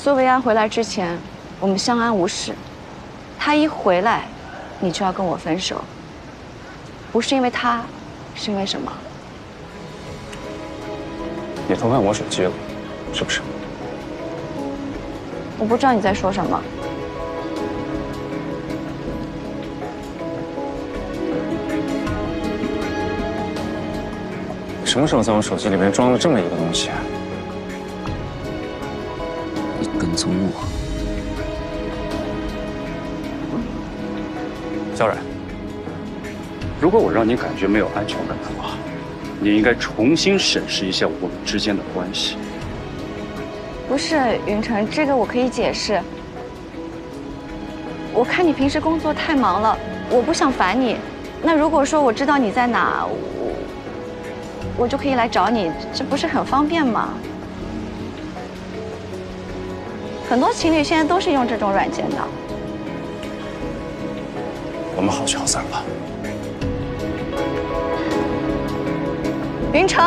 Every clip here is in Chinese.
苏维安回来之前，我们相安无事。他一回来，你就要跟我分手。不是因为他，是因为什么？你偷看我手机了，是不是？我不知道你在说什么。什么时候在我手机里面装了这么一个东西啊？你跟踪我？小冉，如果我让你感觉没有安全感的话，你应该重新审视一下我们之间的关系。不是云晨，这个我可以解释。我看你平时工作太忙了，我不想烦你。那如果说我知道你在哪，我就可以来找你，这不是很方便吗？很多情侣现在都是用这种软件的。我们好聚好散吧。云城。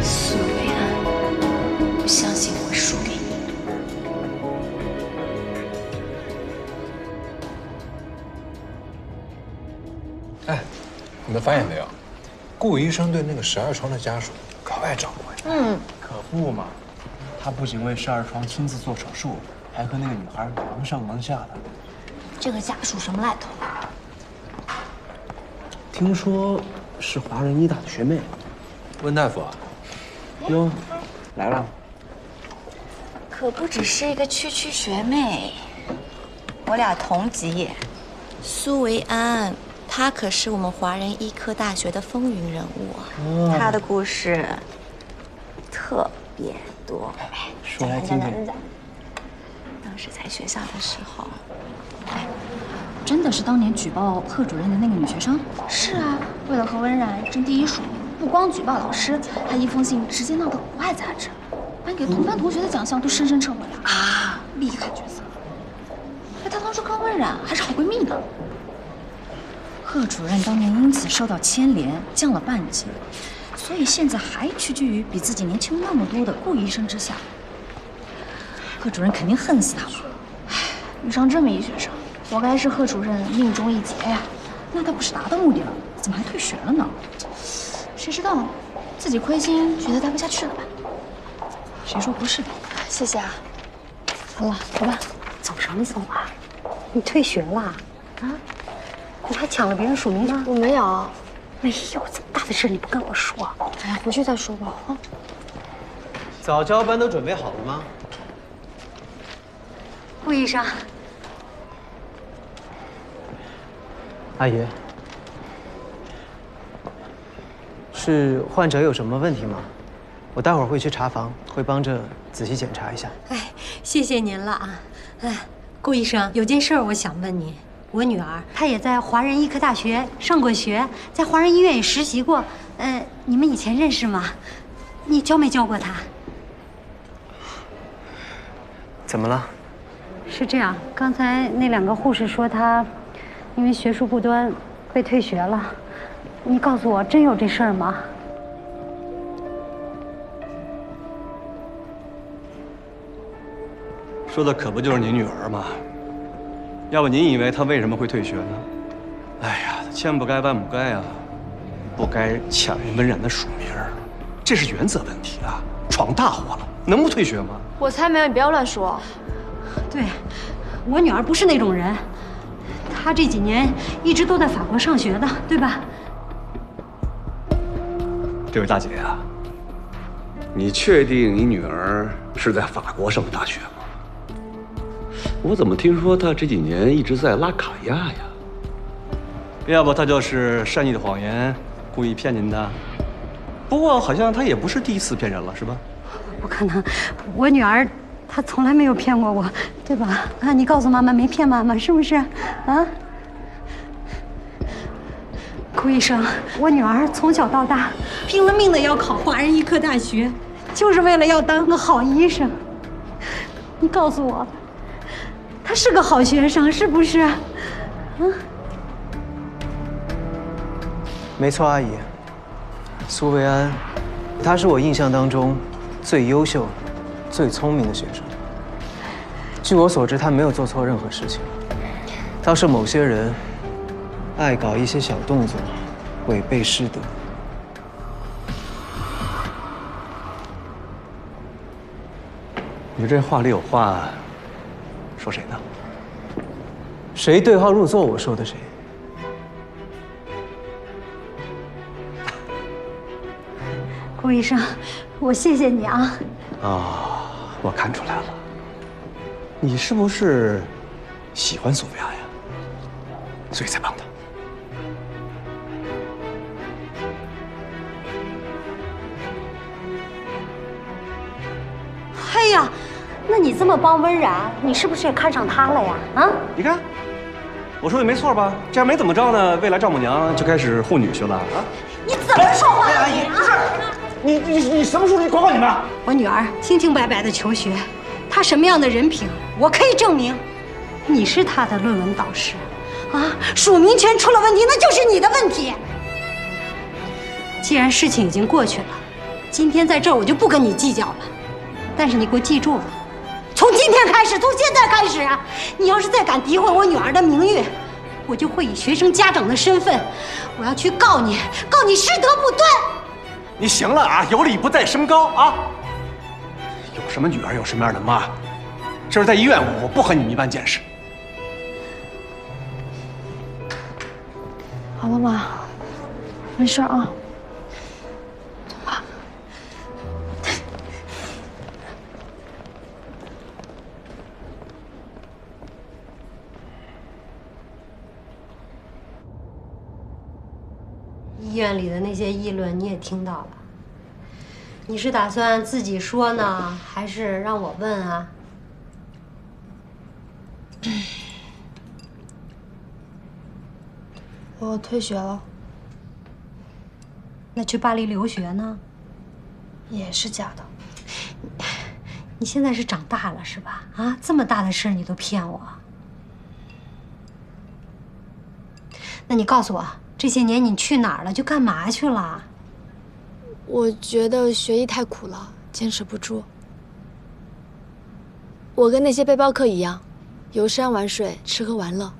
苏维安，我相信我会输给你。哎，你们发现没有？顾医生对那个12床的家属格外照顾。可不嘛，他不仅为12床亲自做手术，还和那个女孩忙上忙下的。这个家属什么来头？听说是华人医大的学妹。温大夫啊，哟，来了。可不只是一个区学妹，我俩同级。苏维安，她可是我们华人医科大学的风云人物，她的故事特别多。说来听听。当时在学校的时候，真的是当年举报贺主任的那个女学生？是啊，为了和温冉争第一数，不光举报老师，还一封信直接闹到国外杂志，班给同班同学的奖项都深深撤回了啊！厉害角色。哎，她当初跟温冉还是好闺蜜呢。贺主任当年因此受到牵连，降了半级，所以现在还屈居于比自己年轻那么多的顾医生之下。贺主任肯定恨死他了。唉，遇上这么一学生，活该是贺主任命中一劫呀。那他不是达到目的了，怎么还退学了呢？谁知道，自己亏心，觉得待不下去了吧？谁说不是的？谢谢啊。好了，走吧。走什么走啊？你退学了？啊？你还抢了别人署名吗？我没有。没有，这么大的事你不跟我说？哎呀，回去再说吧。啊。早教班都准备好了吗？顾医生。阿姨，是患者有什么问题吗？我待会儿会去查房，会帮着仔细检查一下。哎，谢谢您了啊！哎，顾医生，有件事我想问你。我女儿她也在华人医科大学上过学，在华人医院也实习过。你们以前认识吗？你教没教过她？怎么了？是这样，刚才那2个护士说她因为学术不端被退学了。你告诉我，真有这事儿吗？说的可不就是您女儿吗？要不您以为她为什么会退学呢？哎呀，她千不该万不该啊，不该抢人温冉的署名，这是原则问题啊，闯大祸了，能不退学吗？我才没有，你不要乱说。对，我女儿不是那种人，她这几年一直都在法国上学的，对吧？这位大姐呀，你确定你女儿是在法国上的大学吗？我怎么听说她这几年一直在拉卡亚呀？要不她就是善意的谎言，故意骗您的？不过好像她也不是第一次骗人了，是吧？不可能，我女儿她从来没有骗过我，对吧？啊，你告诉妈妈没骗妈妈，是不是？啊？顾医生，我女儿从小到大拼了命的要考华人医科大学，就是为了要当个好医生。你告诉我，她是个好学生，是不是？啊？没错，阿姨，苏维安，他是我印象当中最优秀、最聪明的学生。据我所知，他没有做错任何事情，倒是某些人爱搞一些小动作，违背师德。你这话里有话，说谁呢？谁对号入座，我说的谁。顾医生，我谢谢你啊！我看出来了，你是不是喜欢索菲亚呀？所以才帮她。哎呀，那你这么帮温然，你是不是也看上她了呀？啊？你看，我说的没错吧？这样没怎么着呢，未来丈母娘就开始护女婿了啊！你怎么说话呀？阿姨，不是。你什么时候管管你们？我女儿清清白白的求学，她什么样的人品，我可以证明。你是她的论文导师，啊，署名权出了问题，那就是你的问题。既然事情已经过去了，今天在这儿我就不跟你计较了。但是你给我记住了，从今天开始，从现在开始啊，你要是再敢诋毁我女儿的名誉，我就会以学生家长的身份，我要去告你，告你师德不端。你行了啊，有理不在声高啊！有什么女儿有什么样的妈，这是在医院，我不和你们一般见识。好了妈，没事啊，走吧。医院里的那些议论你也听到了，你是打算自己说呢，还是让我问啊？我退学了。那去巴黎留学呢？也是假的。你现在是长大了是吧？啊，这么大的事你都骗我。那你告诉我，这些年你去哪儿了？就干嘛去了？我觉得学医太苦了，坚持不住。我跟那些背包客一样，游山玩水，吃喝玩乐，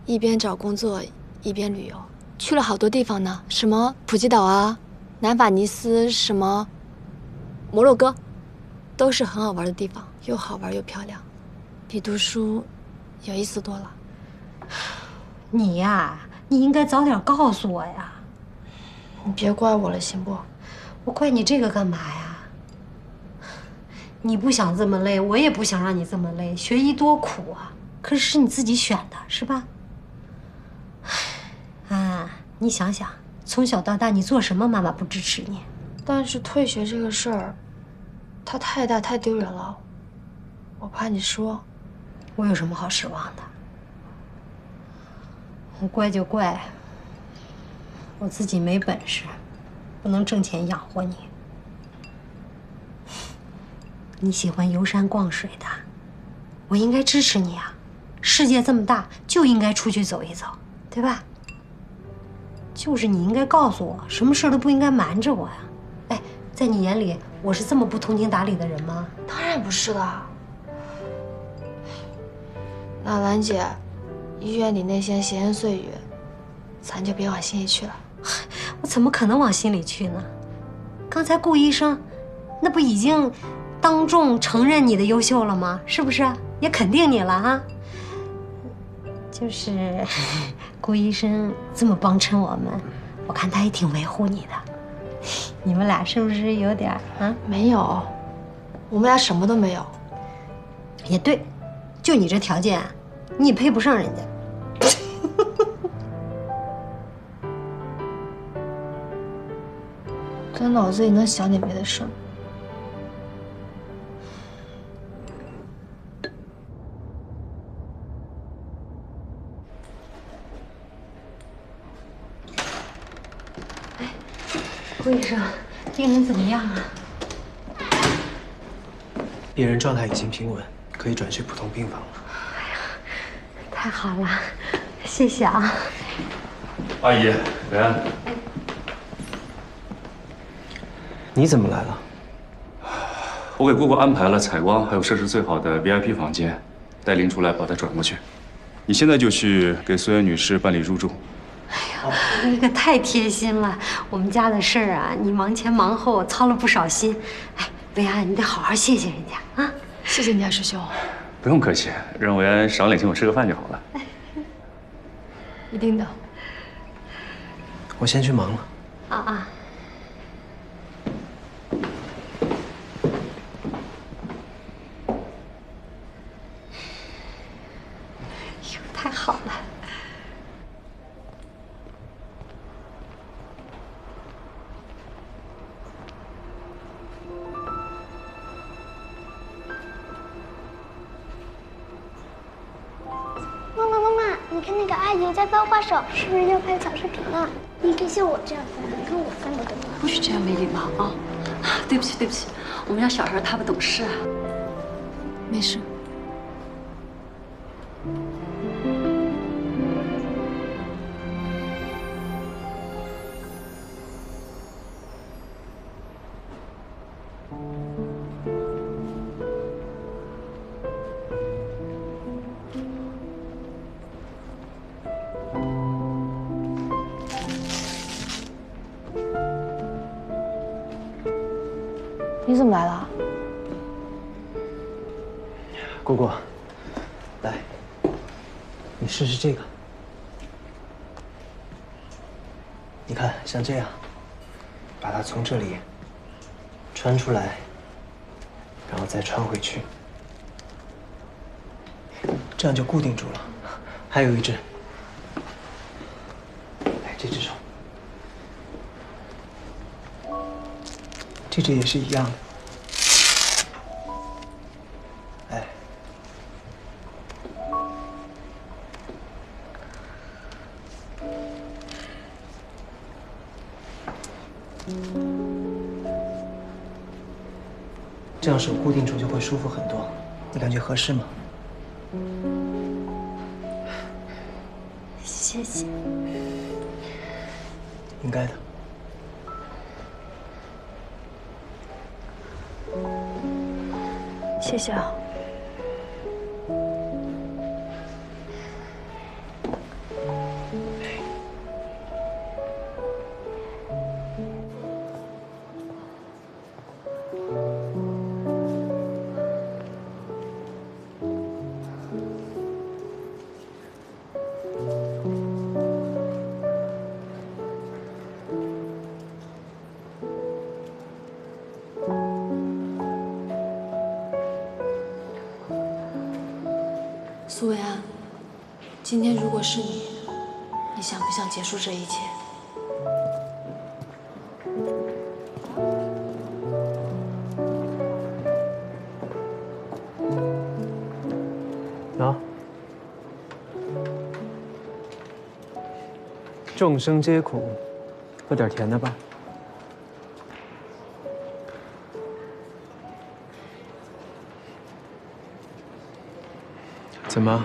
一边找工作一边旅游，去了好多地方呢，什么普吉岛啊、南法尼斯，什么摩洛哥，都是很好玩的地方，又好玩又漂亮，比读书有意思多了。你呀，你应该早点告诉我呀。你别怪我了，行不？我怪你这个干嘛呀？你不想这么累，我也不想让你这么累。学医多苦啊，可是你自己选的，是吧？啊，你想想，从小到大你做什么，妈妈不支持你？但是退学这个事儿，它太大太丢人了，我怕你说。我有什么好失望的？我怪就怪我自己没本事，不能挣钱养活你。你喜欢游山逛水的，我应该支持你啊！世界这么大，就应该出去走一走，对吧？就是你应该告诉我，什么事都不应该瞒着我呀。哎，在你眼里，我是这么不通情达理的人吗？当然不是的。那兰姐，医院里那些闲言碎语，咱就别往心里去了。我怎么可能往心里去呢？刚才顾医生，那不已经当众承认你的优秀了吗？是不是？也肯定你了啊。就是顾医生这么帮衬我们，我看他也挺维护你的。你们俩是不是有点啊？没有，我们俩什么都没有。也对，就你这条件，你也配不上人家。咱脑子里能想点别的事吗？顾医生，病人怎么样啊？病人状态已经平稳，可以转去普通病房了。太好了，谢谢啊。阿姨，维安，你怎么来了？我给姑姑安排了采光还有设施最好的 VIP 房间，带您出来把她转过去。你现在就去给苏媛女士办理入住。你可太贴心了，我们家的事儿啊，你忙前忙后，操了不少心。哎，维安，你得好好谢谢人家啊！谢谢你啊，师兄。不用客气，让维安赏脸请我吃个饭就好了。一定的。我先去忙了。啊。哟，太好了。你看那个阿姨在翻花手，是不是要拍小视频呢？你可以像我这样翻，跟我翻的对吗？不许这样没礼貌啊！对不起，对不起，我们家小孩他不懂事啊。没事。你怎么来了？姑姑，来，你试试这个。你看，像这样，把它从这里穿出来，然后再穿回去，这样就固定住了。还有一只，来，这只手。这只也是一样的，哎，这样手固定住就会舒服很多，你感觉合适吗？谢谢。应该的。谢谢啊。苏维安，今天如果是你，你想不想结束这一切？啊！众生皆苦，喝点甜的吧。怎么？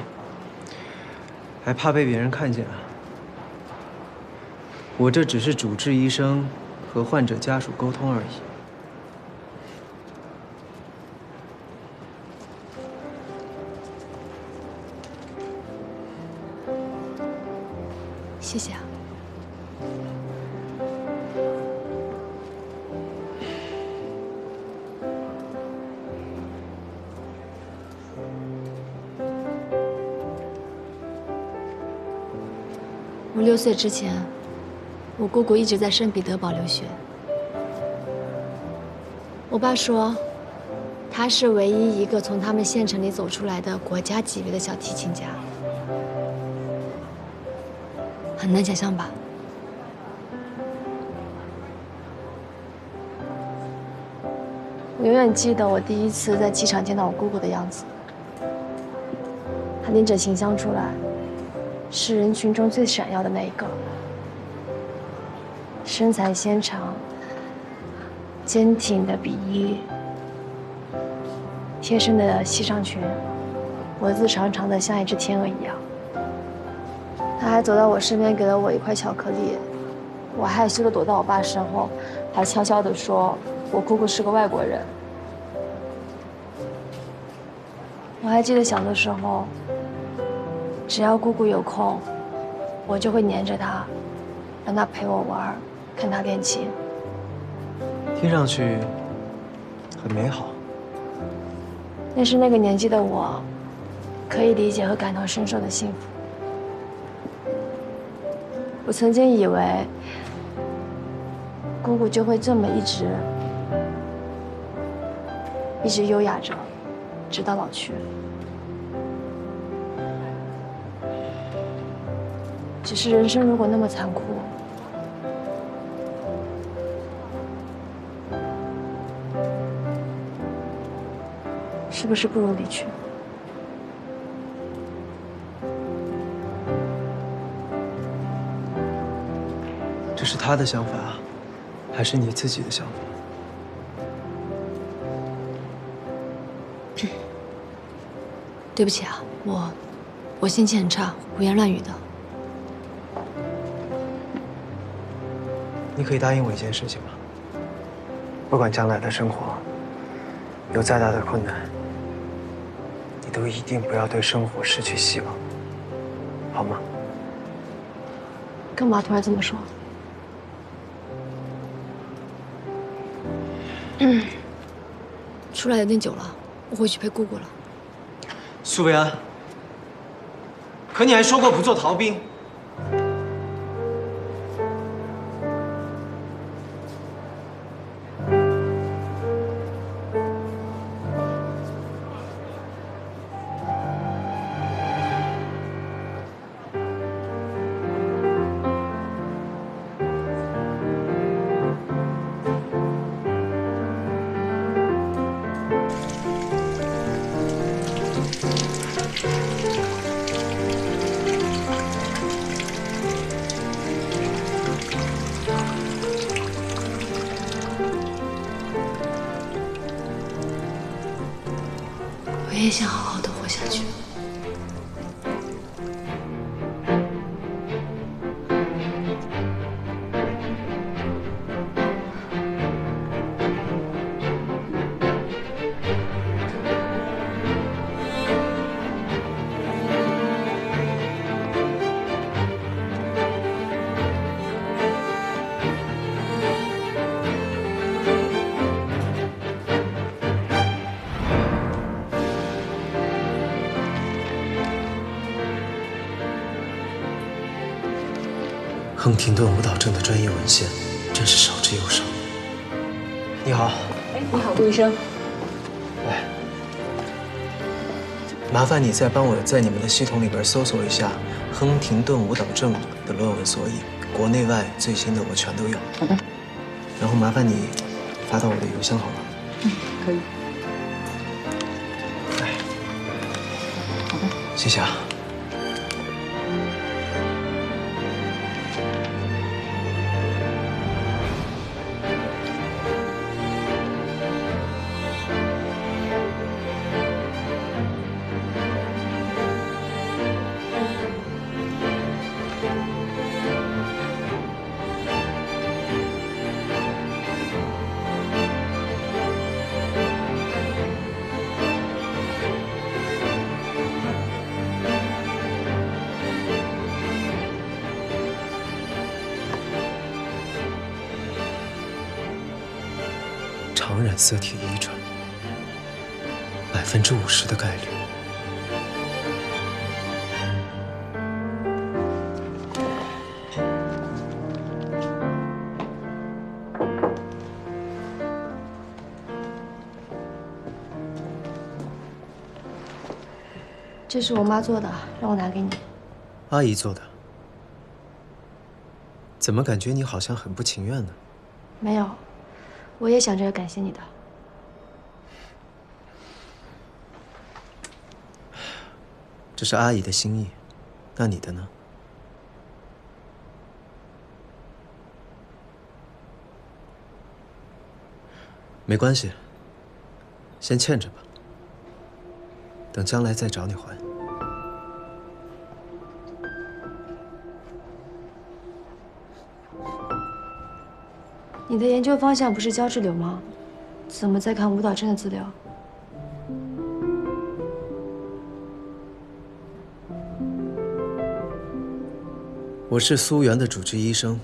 还怕被别人看见啊？我这只是主治医生和患者家属沟通而已。谢谢啊。我6岁之前，我姑姑一直在圣彼得堡留学。我爸说，她是唯一一个从他们县城里走出来的国家级别的小提琴家，很难想象吧？我永远记得我第一次在机场见到我姑姑的样子，她拎着琴箱出来。是人群中最闪耀的那一个，身材纤长，坚挺的比翼，贴身的西装裙，脖子长长的像一只天鹅一样。他还走到我身边，给了我一块巧克力，我害羞的躲到我爸身后，还悄悄地说：“我姑姑是个外国人。我还记得小的时候，只要姑姑有空，我就会黏着她，让她陪我玩，看她练琴。听上去很美好。那是那个年纪的我，可以理解和感同身受的幸福。我曾经以为，姑姑就会这么一直优雅着，直到老去。只是人生如果那么残酷，是不是不如离去？这是他的想法，还是你自己的想法？对不起啊，我心情很差，胡言乱语的。你可以答应我一件事情吗？不管将来的生活有再大的困难，你都一定不要对生活失去希望，好吗？干嘛突然这么说？出来有点久了，我回去陪姑姑了。苏维安，可你还说过不做逃兵。我也想好好的活下去。亨廷顿舞蹈症的专业文献真是少之又少。你好。哎，你好，顾医生。来，麻烦你再帮我在你们的系统里边搜索一下亨廷顿舞蹈症的论文索引，国内外最新的我全都有。好的。然后麻烦你发到我的邮箱好吗？嗯，可以。来。好的。谢谢啊。常染色体遗传，50%的概率。这是我妈做的，让我拿给你。阿姨做的。怎么感觉你好像很不情愿呢？没有。我也想着感谢你的。这是阿姨的心意，那你的呢？没关系，先欠着吧，等将来再找你还。你的研究方向不是胶质瘤吗？怎么在看舞蹈镇的资料？我是苏源的主治医生，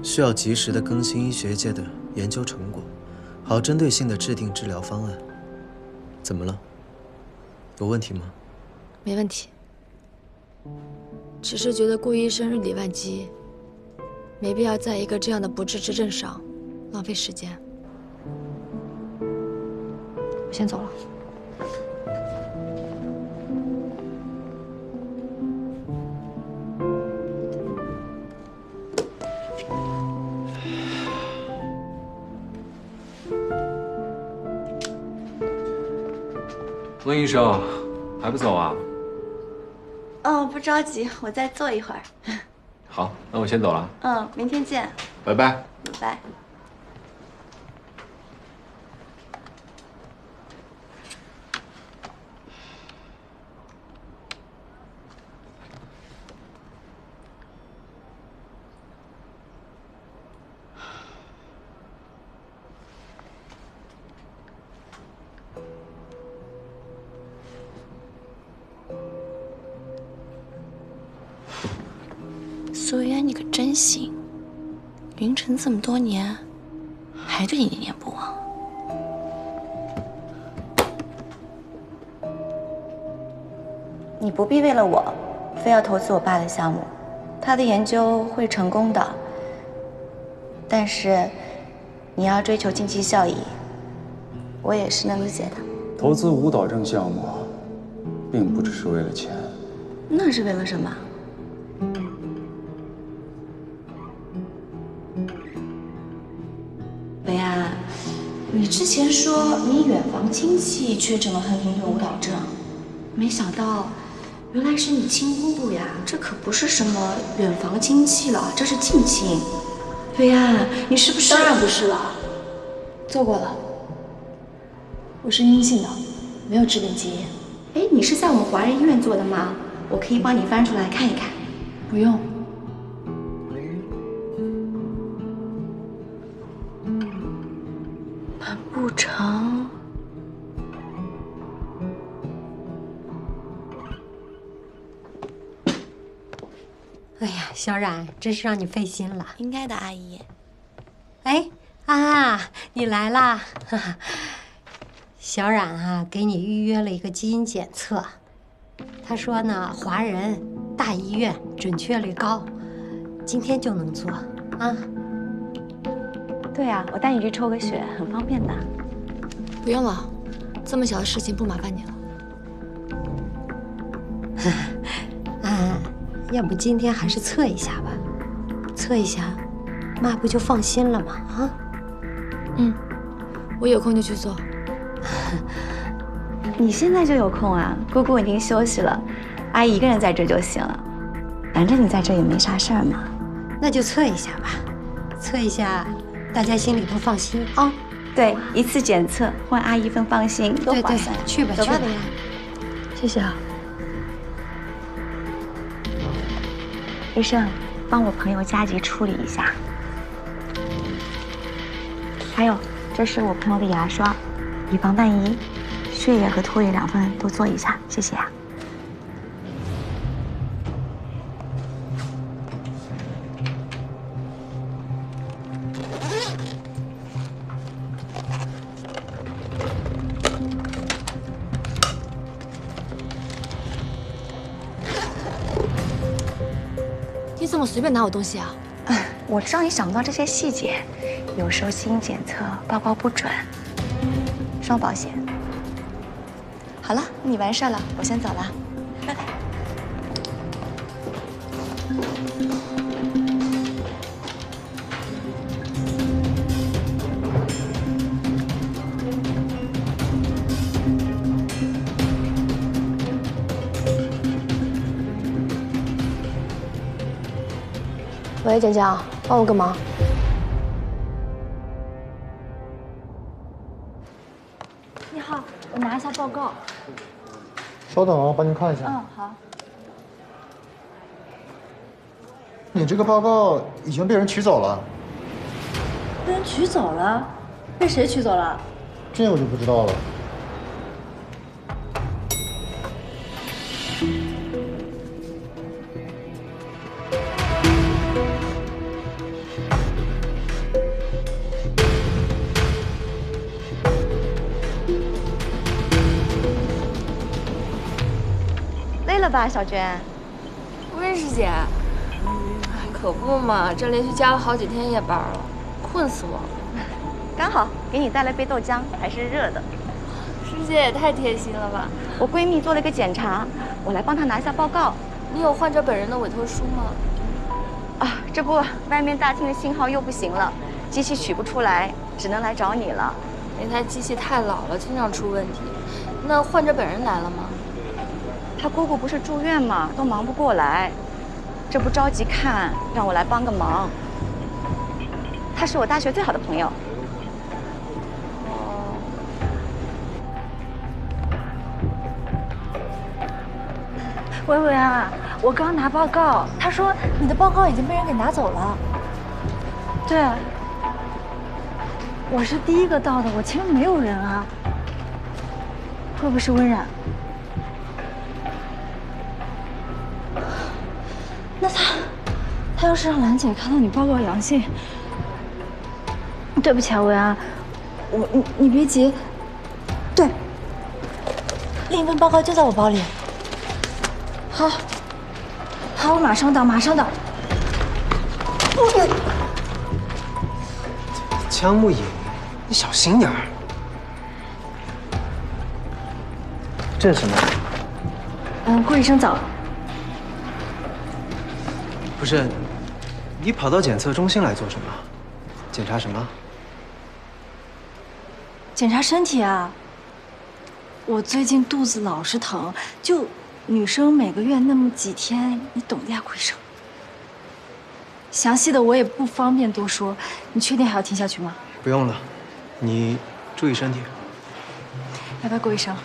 需要及时的更新医学界的研究成果，好针对性的制定治疗方案。怎么了？有问题吗？没问题，只是觉得顾医生日理万机，没必要在一个这样的不治之症上浪费时间。我先走了。温医生，还不走啊？哦，不着急，我再坐一会儿。好，那我先走了。嗯，明天见。拜拜。拜拜。苏渊，你可真行！云城这么多年，还对你念念不忘。你不必为了我，非要投资我爸的项目，他的研究会成功的。但是，你要追求经济效益，我也是能理解的。投资舞蹈镇项目，并不只是为了钱。那是为了什么？北安，你之前说你远房亲戚确诊了亨廷顿舞蹈症，没想到原来是你亲姑姑呀！这可不是什么远房亲戚了，这是近亲。北安，你是不是？当然不是了，做过了，我是阴性的，没有致病基因。哎，你是在我们华人医院做的吗？我可以帮你翻出来看一看。不用。难不成？哎呀，小冉，真是让你费心了。应该的，阿姨。哎，啊，你来啦！哈哈，小冉啊，给你预约了一个基因检测。他说呢，华人大医院准确率高，今天就能做啊。对啊，我带你去抽个血，很方便的。不用了，这么小的事情不麻烦你了。啊，要不今天还是测一下吧？测一下，妈不就放心了吗？啊？嗯，我有空就去做。你现在就有空啊？姑姑已经休息了，阿姨一个人在这就行了。反正你在这也没啥事儿嘛。那就测一下吧，测一下，大家心里都放心啊。对，一次检测，换阿姨分放心，多划算。去吧，走吧，去吧。谢谢啊。医生，帮我朋友加急处理一下。还有，这是我朋友的牙刷，以防万一，血液和唾液2份都做一下，谢谢啊。你怎么随便拿我东西啊？我知道你想不到这些细节，有时候基因检测报告不准，双保险。好了，你完事了，我先走了，拜拜。喂，简简，帮我个忙。你好，我拿一下报告。稍等啊，我帮您看一下。嗯，好。你这个报告已经被人取走了。被人取走了？被谁取走了？这我就不知道了。累了吧，小娟？温师姐，可不嘛，这连续加了好几天夜班了，困死我了。刚好给你带了杯豆浆，还是热的。师姐也太贴心了吧！我闺蜜做了个检查，我来帮她拿下报告。你有患者本人的委托书吗？啊，这不，外面大厅的信号又不行了，机器取不出来，只能来找你了。那台机器太老了，经常出问题。那患者本人来了吗？他姑姑不是住院吗？都忙不过来，这不着急看，让我来帮个忙。他是我大学最好的朋友。薇薇啊，我刚拿报告，他说你的报告已经被人给拿走了。对，我是第一个到的，我前面没有人啊。会不会是温冉？那他要是让兰姐看到你报告阳性，对不起啊，薇安，你别急。对，另一份报告就在我包里。好，好，我马上到，马上到。江木影，你小心点儿。这是什么？顾医生早。不是，你跑到检测中心来做什么？检查什么？检查身体啊。我最近肚子老是疼，就女生每个月那么几天，你懂的呀，顾医生。详细的我也不方便多说，你确定还要听下去吗？不用了，你注意身体。拜拜，顾医生。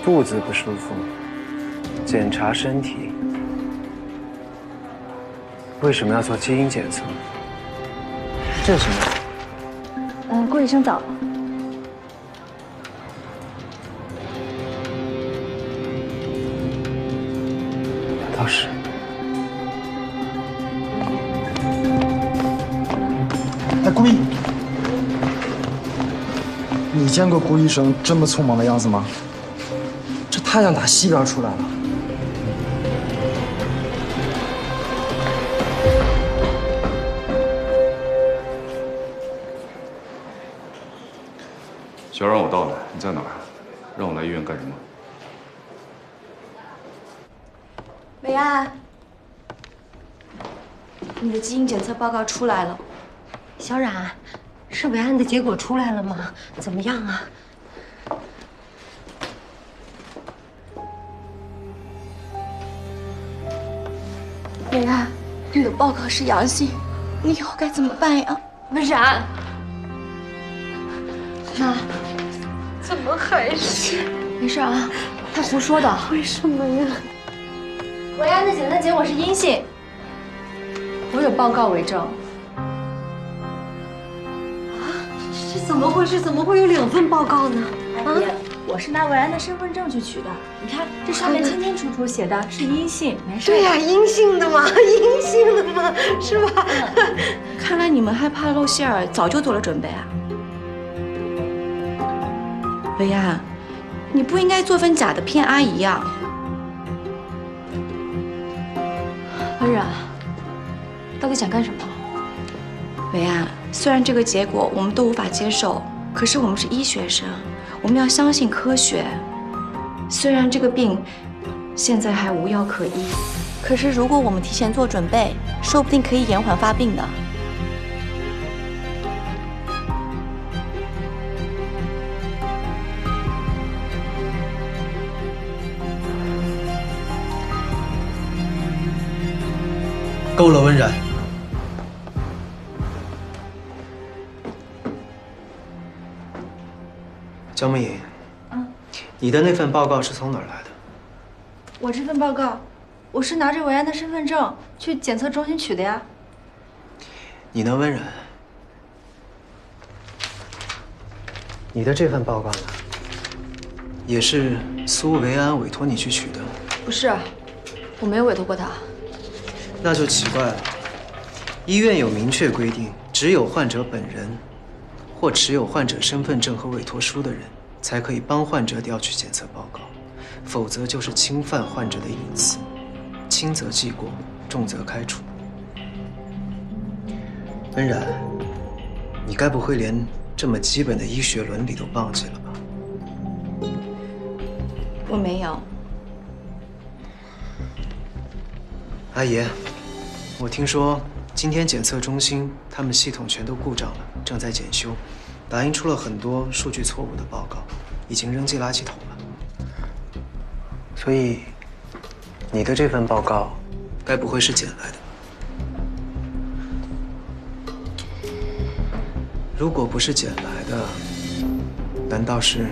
肚子不舒服，检查身体。为什么要做基因检测？这是什么？顾医生早。倒是。哎，顾医，你见过顾医生这么匆忙的样子吗？这太阳打西边出来了。小冉，我到了，你在哪儿？让我来医院干什么？伟安，你的基因检测报告出来了。小冉，是伟安的结果出来了吗？怎么样啊？伟安，你的报告是阳性，你以后该怎么办呀？温冉，妈，怎么还是？没事啊，他胡说的。为什么呀？伟安的检测结果是阴性，我有报告为证。这怎么回事？怎么会有2份报告呢？我是拿伟安的身份证去取的。你看，这上面清清楚楚写的是阴性，没事。对呀，阴性的嘛，阴性的嘛，是吧？看来你们害怕露馅儿，早就做了准备啊。伟安，你不应该做份假的骗阿姨呀。温冉，到底想干什么？伟安，虽然这个结果我们都无法接受，可是我们是医学生，我们要相信科学。虽然这个病现在还无药可医，可是如果我们提前做准备，说不定可以延缓发病的。够了，温冉。江梦颖，你的那份报告是从哪儿来的？我这份报告，我是拿着维安的身份证去检测中心取的呀。你呢，温然？你的这份报告呢？也是苏维安委托你去取的？不是，我没有委托过他。那就奇怪了。医院有明确规定，只有患者本人或持有患者身份证和委托书的人，才可以帮患者调取检测报告，否则就是侵犯患者的隐私，轻则记过，重则开除。温然，你该不会连这么基本的医学伦理都忘记了吧？我没有。阿姨，我听说今天检测中心他们系统全都故障了，正在检修，打印出了很多数据错误的报告，已经扔进垃圾桶了。所以，你的这份报告，该不会是捡来的？如果不是捡来的，难道是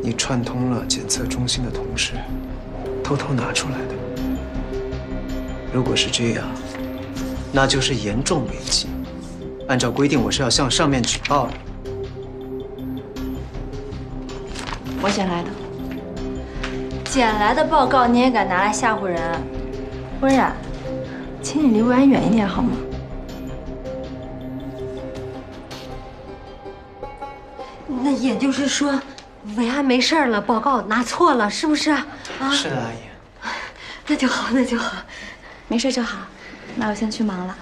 你串通了检测中心的同事，偷偷拿出来的？如果是这样，那就是严重违纪。按照规定，我是要向上面举报的。我捡来的。捡来的报告你也敢拿来吓唬人？温然，请你离维安远一点好吗？那也就是说，维安没事了，报告拿错了，是不是啊？是的，阿姨。那就好，那就好，没事就好。那我先去忙了。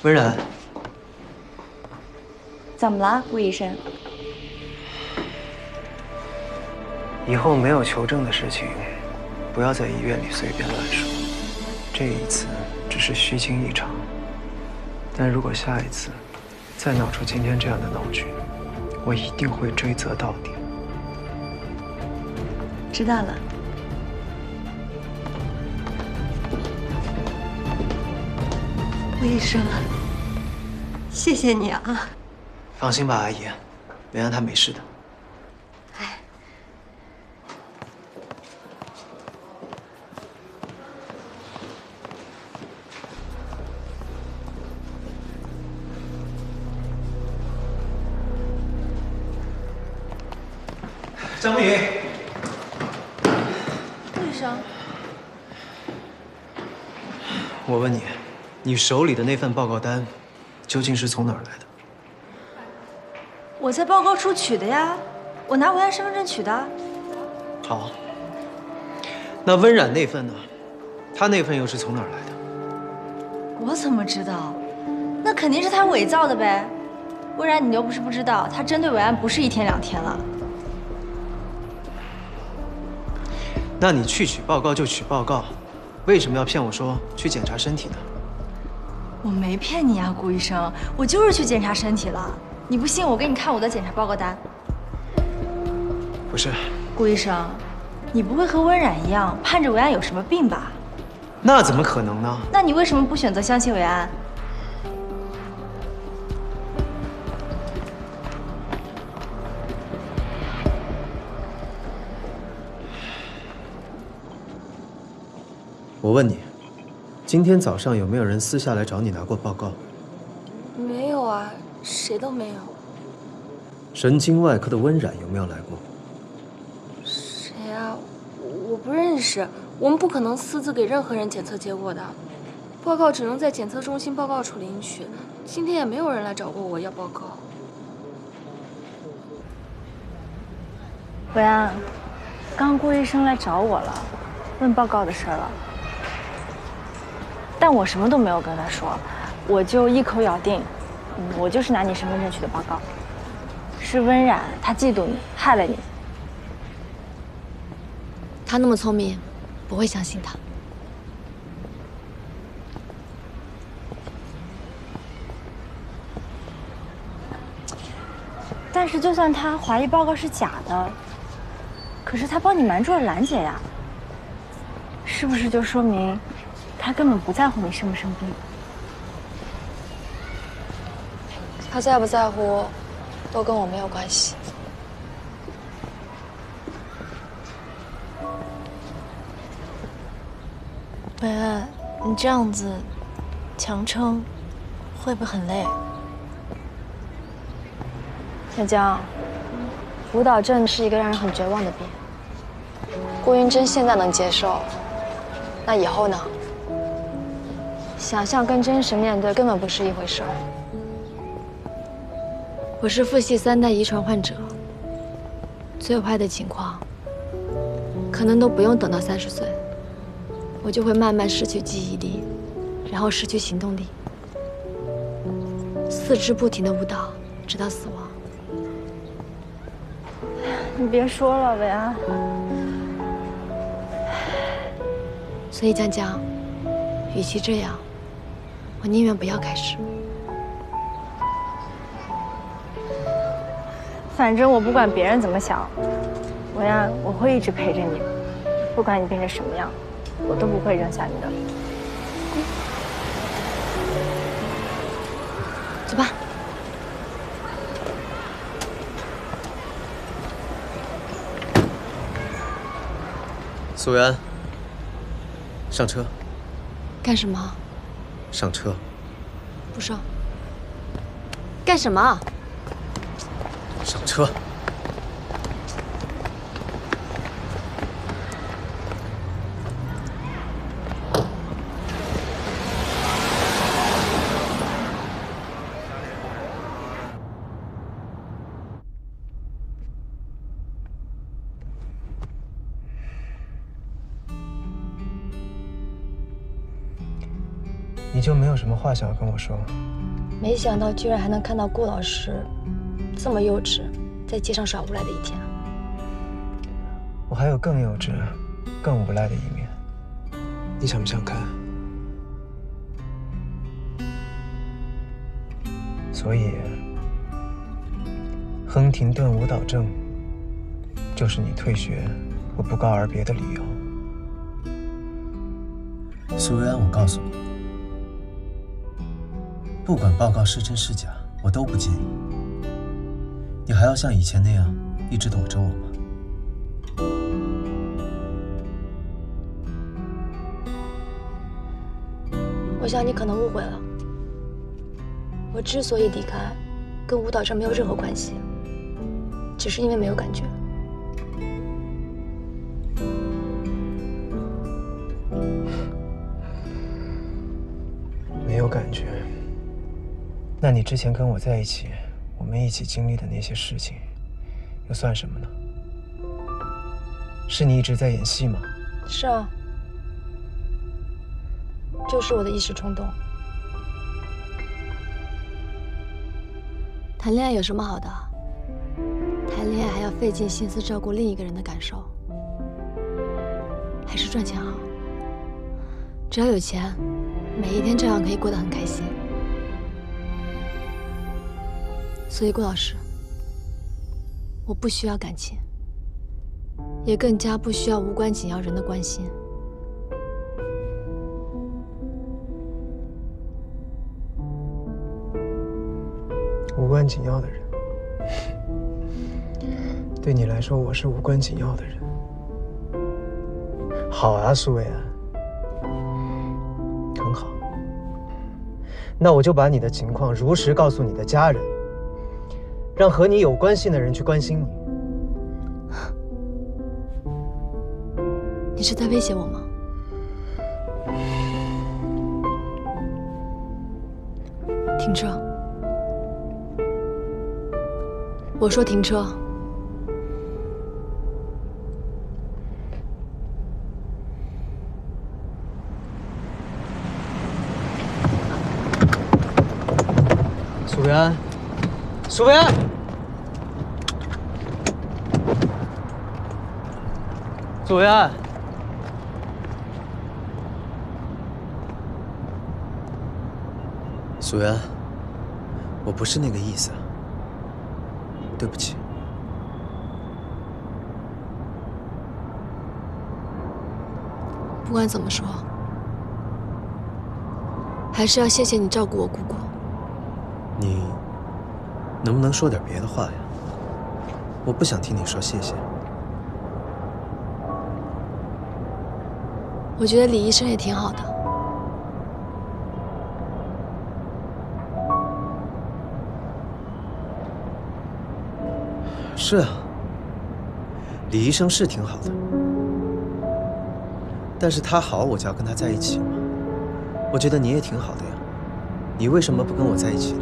温然，怎么了，顾医生？以后没有求证的事情，不要在医院里随便乱说。这一次只是虚惊一场，但如果下一次再闹出今天这样的闹剧，我一定会追责到底。知道了。顾医生，谢谢你啊！放心吧，阿姨，维安他没事的。张梦颖，顾医生，我问你，你手里的那份报告单究竟是从哪儿来的？我在报告处取的呀，我拿维安身份证取的。好，那温冉那份呢？他那份又是从哪儿来的？我怎么知道？那肯定是他伪造的呗。温然，你又不是不知道，他针对维安不是1天2天了。那你去取报告就取报告，为什么要骗我说去检查身体呢？我没骗你啊，顾医生，我就是去检查身体了。你不信，我给你看我的检查报告单。不是，顾医生，你不会和温冉一样盼着维安有什么病吧？那怎么可能呢？那你为什么不选择相信维安？我问你，今天早上有没有人私下来找你拿过报告？没有啊，谁都没有。神经外科的温冉有没有来过？谁啊？我不认识，我们不可能私自给任何人检测结果的。报告只能在检测中心报告处领取。今天也没有人来找过我要报告。维安，刚顾医生来找我了，问报告的事了。但我什么都没有跟他说，我就一口咬定，我就是拿你身份证取的报告。是温冉，他嫉妒你，害了你。他那么聪明，不会相信他。但是就算他怀疑报告是假的，可是他帮你瞒住了兰姐呀，是不是就说明他根本不在乎你生不生病？他在不在乎，都跟我没有关系。伟安，你这样子强撑，会不会很累？小江，舞蹈症是一个让人很绝望的病。顾云珍现在能接受，那以后呢？想象跟真实面对根本不是一回事儿。我是父系3代遗传患者，最坏的情况，可能都不用等到30岁，我就会慢慢失去记忆力，然后失去行动力，四肢不停地舞蹈，直到死亡。你别说了，伟安。所以江江，与其这样，我宁愿不要开始。反正我不管别人怎么想，伟安，我会一直陪着你，不管你变成什么样，我都不会扔下你的。走吧。苏维安，上车。干什么？上车。不上。干什么？上车。你就没有什么话想要跟我说？没想到居然还能看到顾老师这么幼稚，在街上耍无赖的一天。我还有更幼稚、更无赖的一面，你想不想看？所以，亨廷顿舞蹈症就是你退学和不告而别的理由。苏维安，我告诉你，不管报告是真是假，我都不介意。你还要像以前那样一直躲着我吗？我想你可能误会了，我之所以离开，跟舞蹈症没有任何关系，只是因为没有感觉。没有感觉？那你之前跟我在一起，我们一起经历的那些事情，又算什么呢？是你一直在演戏吗？是啊，就是我的一时冲动。谈恋爱有什么好的？谈恋爱还要费尽心思照顾另一个人的感受，还是赚钱好。只要有钱，每一天照样可以过得很开心。所以顾老师，我不需要感情，也更加不需要无关紧要人的关心。无关紧要的人，对你来说，我是无关紧要的人。好啊，苏维安，很好。那我就把你的情况如实告诉你的家人，让和你有关系的人去关心你。你是在威胁我吗？停车！我说停车！苏维安，苏维安，苏维安，苏维安，我不是那个意思，对不起。不管怎么说，还是要谢谢你照顾我姑姑。能不能说点别的话呀？我不想听你说谢谢。我觉得李医生也挺好的。是啊，李医生是挺好的，但是他好，我就要跟他在一起吗？我觉得你也挺好的呀，你为什么不跟我在一起呢？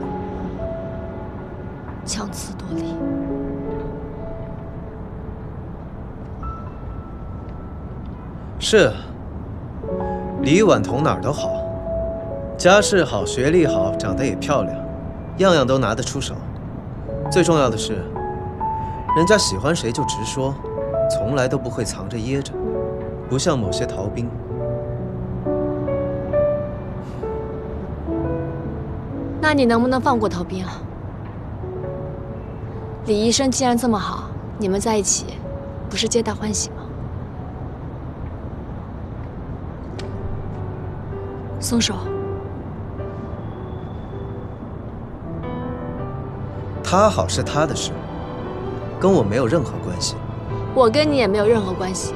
强词夺理。是，李婉彤哪儿都好，家世好，学历好，长得也漂亮，样样都拿得出手。最重要的是，人家喜欢谁就直说，从来都不会藏着掖着，不像某些逃兵。那你能不能放过逃兵啊？李医生既然这么好，你们在一起，不是皆大欢喜吗？松手。他好是他的事，跟我没有任何关系。我跟你也没有任何关系。